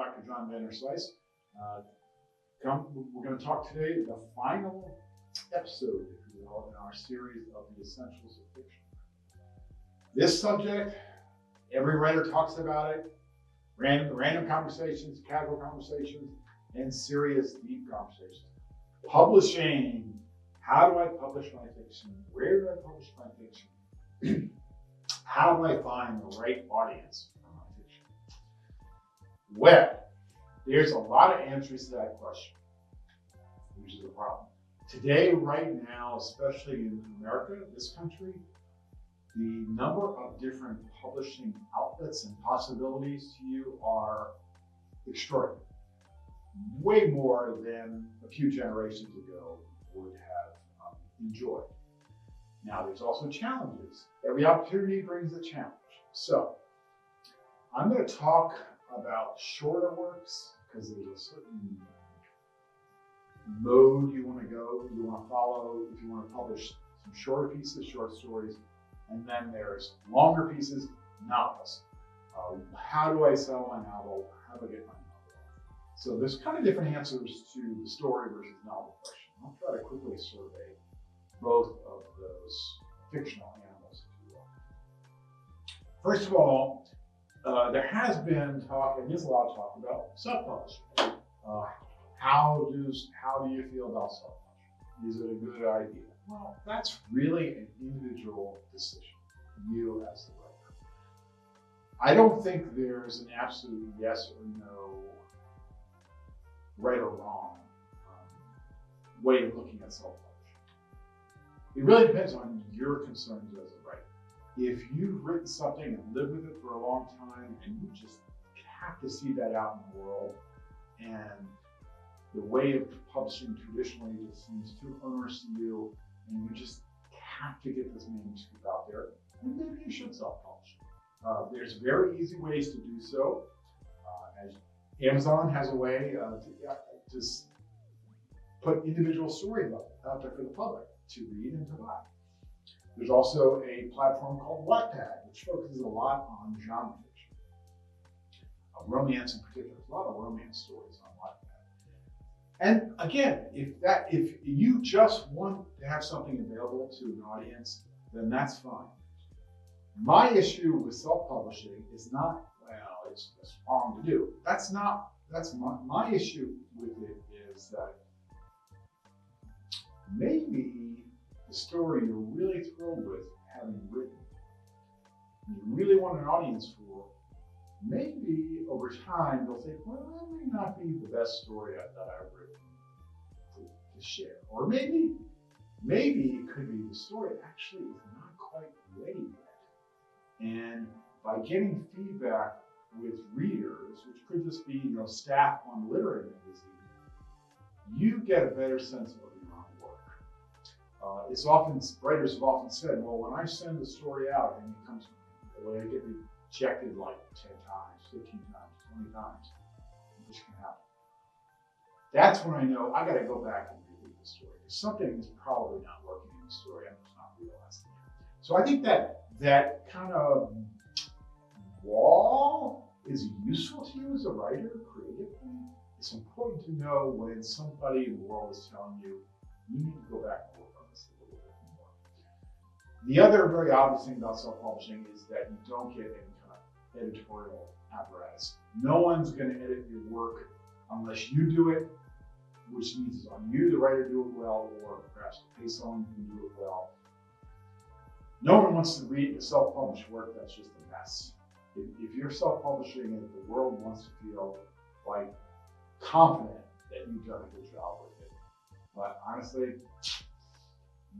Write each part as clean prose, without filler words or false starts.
Dr. John Vanderslice. We're going to talk today the final episode, if you will, in our series of the essentials of fiction. This subject, every writer talks about it. Random conversations, casual conversations, and serious, deep conversations. Publishing. How do I publish my fiction? Where do I publish my fiction? How do I find the right audience for my fiction? Well, there's a lot of answers to that question, which is a problem. Today, right now, especially in America, this country, the number of different publishing outlets and possibilities to you are extraordinary. Way more than a few generations ago would have enjoyed. Now, there's also challenges. Every opportunity brings a challenge. So, I'm going to talk about shorter works because there's a certain mode you want to go, you want to follow if you want to publish some shorter pieces, short stories. And then there's longer pieces, novels. How do I sell my novel? How do I get my novel? So there's kind of different answers to the story versus novel question. I'll try to quickly survey both of those fictional animals, if you will. First of all, there has been talk, and there's a lot of talk about self-publishing. How do you feel about self-publishing? Is it a good idea? Well, that's really an individual decision, you as the writer. I don't think there's an absolute yes or no, right or wrong way of looking at self-publishing. It really depends on your concerns as a writer. If you've written something and lived with it for a long time and you just have to see that out in the world, and the way of publishing traditionally just seems too onerous to you, and you just have to get this manuscript out there, then maybe you should self-publish. There's very easy ways to do so. As Amazon has a way to put individual stories out there for the public to read and to buy. There's also a platform called Wattpad, which focuses a lot on genre fiction. Romance in particular. There's a lot of romance stories on Wattpad. And again, if you just want to have something available to an audience, then that's fine. My issue with self-publishing is not, well, it's wrong to do. That's my issue with it is that maybe the story you're really thrilled with having written, you really want an audience for, maybe over time they'll think, well, that may not be the best story that I've written to share. Or maybe it could be the story actually is not quite ready yet. And by getting feedback with readers, which could just be staff on the literary magazine, you get a better sense of your own work. Writers have often said, well, when I send the story out and it comes, I get rejected like 10 times, 15 times, 20 times, which can happen. That's when I know I got to go back and reread the story. Something is probably not working in the story. I'm just not realizing it. So I think that kind of wall is useful to you as a writer creatively. It's important to know when somebody in the world is telling you, you need to go back and work on this a little bit more. The other very obvious thing about self-publishing is that you don't get any kind of editorial apparatus. No one's going to edit your work unless you do it, which means it's on you, the writer, to do it well, or perhaps to pay someone who can do it well. No one wants to read a self-published work that's just a mess. If you're self-publishing and the world wants to feel like confident that you've done a good job with it. But honestly,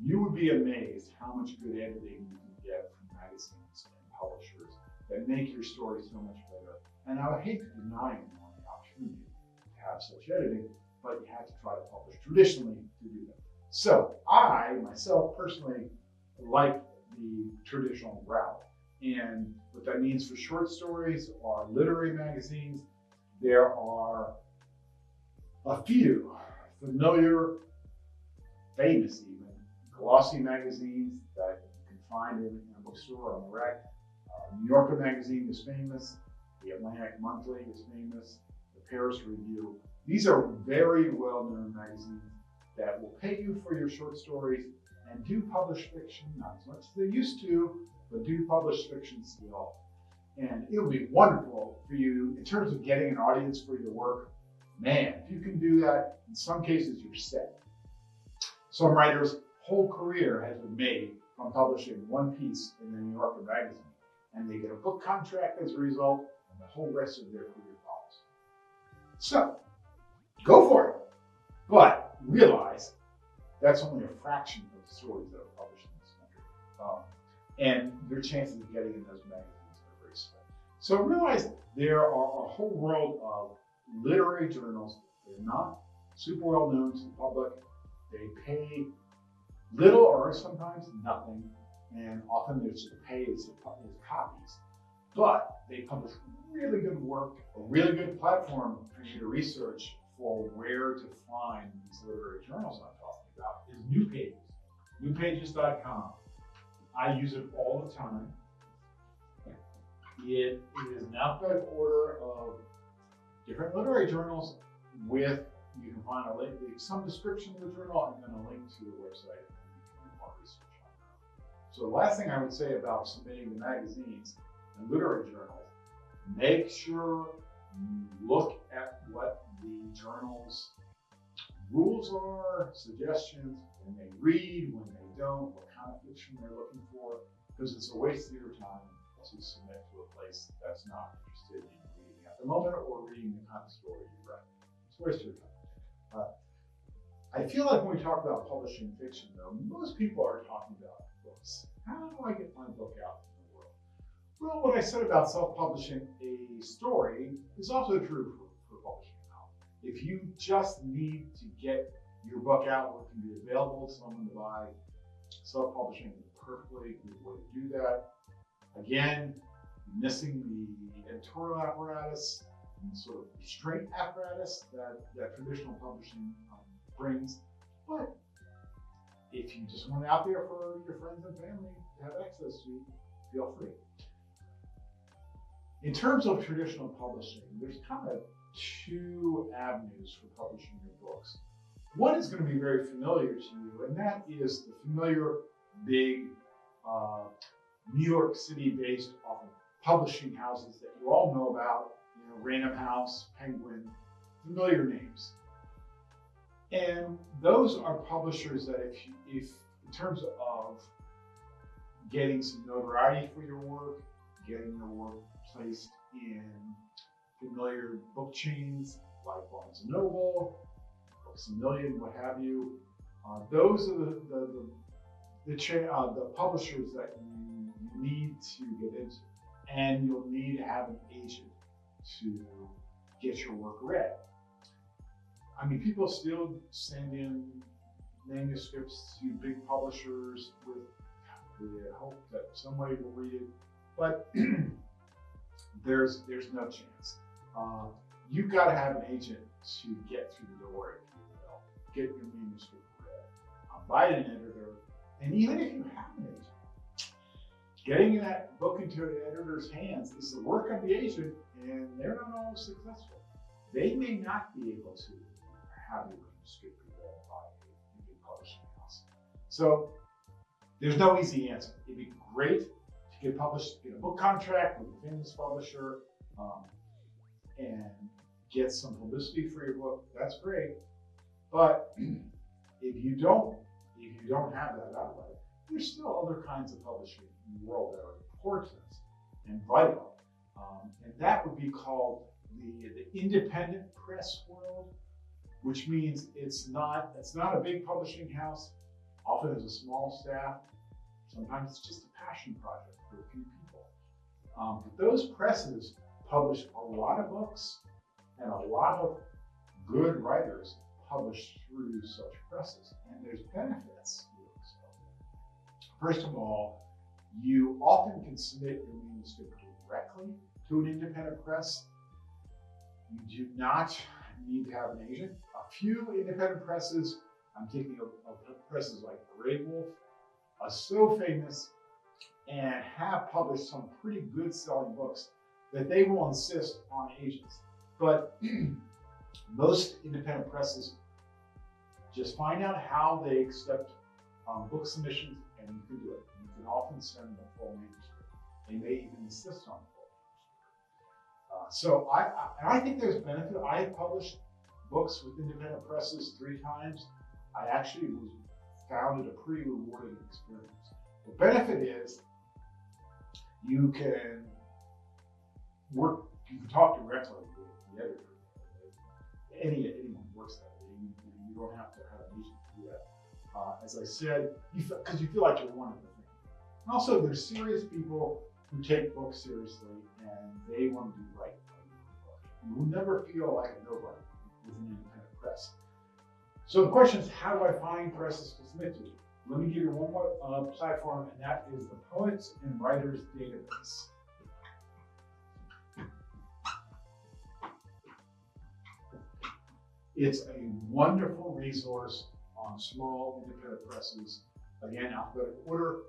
you would be amazed how much good editing you can get from magazines and publishers that make your story so much better. And I would hate to deny anyone the opportunity to have such editing, but you have to try to publish traditionally to do that. So I, myself, personally like the traditional route. And what that means for short stories or literary magazines, there are a few familiar, famous even, glossy magazines that you can find in a bookstore on the rack. New Yorker magazine is famous. The Atlantic Monthly is famous. The Paris Review. These are very well-known magazines that will pay you for your short stories and do publish fiction, not as much as they used to, but do publish fiction still. And it'll be wonderful for you in terms of getting an audience for your work. Man, if you can do that, in some cases you're set. Some writers' whole career has been made from publishing one piece in the New Yorker magazine, and they get a book contract as a result, and the whole rest of their career follows. So, go for it, but realize that's only a fraction of the stories that are published in this country. And your chances of getting in those magazines are very slim. So realize there are a whole world of literary journals. They're not super well known to the public. They pay little or sometimes nothing, and often there's just pay as copies. But they publish really good work, a really good platform for you to research for where to find these literary journals I'm talking about is New Pages, newpages.com. I use it all the time. It is an alphabetical order of different literary journals with, you can find a link, some description of the journal, and then a link to the website. And you can do more research on that. So the last thing I would say about submitting to magazines and literary journals, make sure you look at what the journal's rules are, suggestions, when they read, when they don't, what kind of fiction they're looking for, because it's a waste of your time to submit to a place that's not interested in reading at the moment or reading the kind of story you write. It's a waste of your time. I feel like when we talk about publishing fiction, though, most people are talking about books. How do I get my book out in the world? Well, what I said about self-publishing a story is also true for publishing a novel. If you just need to get your book out where it can be available to someone to buy, self-publishing is a perfectly good way to do that. Again, missing the editorial apparatus and sort of restraint apparatus that traditional publishing brings. But if you just want it out there for your friends and family to have access to, feel free. In terms of traditional publishing, there's kind of two avenues for publishing your books. One is going to be very familiar to you, and that is the familiar big New York City-based often publishing houses that you all know about, Random House, Penguin, familiar names. And those are publishers that if in terms of getting some notoriety for your work, getting your work placed in familiar book chains like Barnes & Noble, Books A Million, what have you, those are the publishers that you need to get into. And you'll need to have an agent to get your work read. I mean, people still send in manuscripts to big publishers with the hope that somebody will read it, but there's no chance. You've got to have an agent to get through the door, if you will, get your manuscript read, buy an editor, and even if you have an agent, getting that book into an editor's hands is the work of the agent, and they're not always successful. They may not be able to have your manuscript read by a big publishing house. So there's no easy answer. It'd be great to get published, get a book contract with a famous publisher, and get some publicity for your book. That's great. But if you don't have that outlet, there's still other kinds of publishing in the world that are important and vital. And that would be called the independent press world, which means it's not a big publishing house. Often has a small staff. Sometimes it's just a passion project for a few people. But those presses publish a lot of books, and a lot of good writers publish through such presses. And there's benefits to doing so. First of all, you often can submit your manuscript directly to an independent press. You do not need to have an agent. A few independent presses, I'm thinking of presses like Grey Wolf, are so famous and have published some pretty good selling books that they will insist on agents. But most independent presses just find out how they accept book submissions, and you can do it. You can often send the full manuscript. They may even insist on the full manuscript. So I think there's benefit. I have published books with independent presses 3 times. I actually found it a pretty rewarding experience. The benefit is you can talk directly with the editor. Anyone works that way. You don't have to have an agent to do that. As I said, because you feel like you're one of the thing. And also, there's serious people who take books seriously and they want to do right. You will never feel like a nobody with an independent press. So the question is, how do I find presses to submit to? Let me give you one more platform, and that is the Poets and Writers Database. It's a wonderful resource on small independent presses. Again, alphabetical order.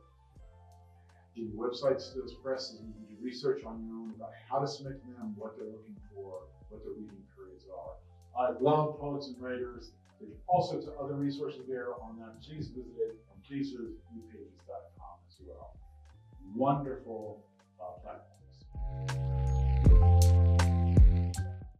Give you websites to those presses, and you can do research on your own about how to submit to them, what they're looking for, what their reading periods are. I love Poets and Writers. There's all sorts of other resources there on that. Please visit it, and please visit newpages.com as well. Wonderful platforms.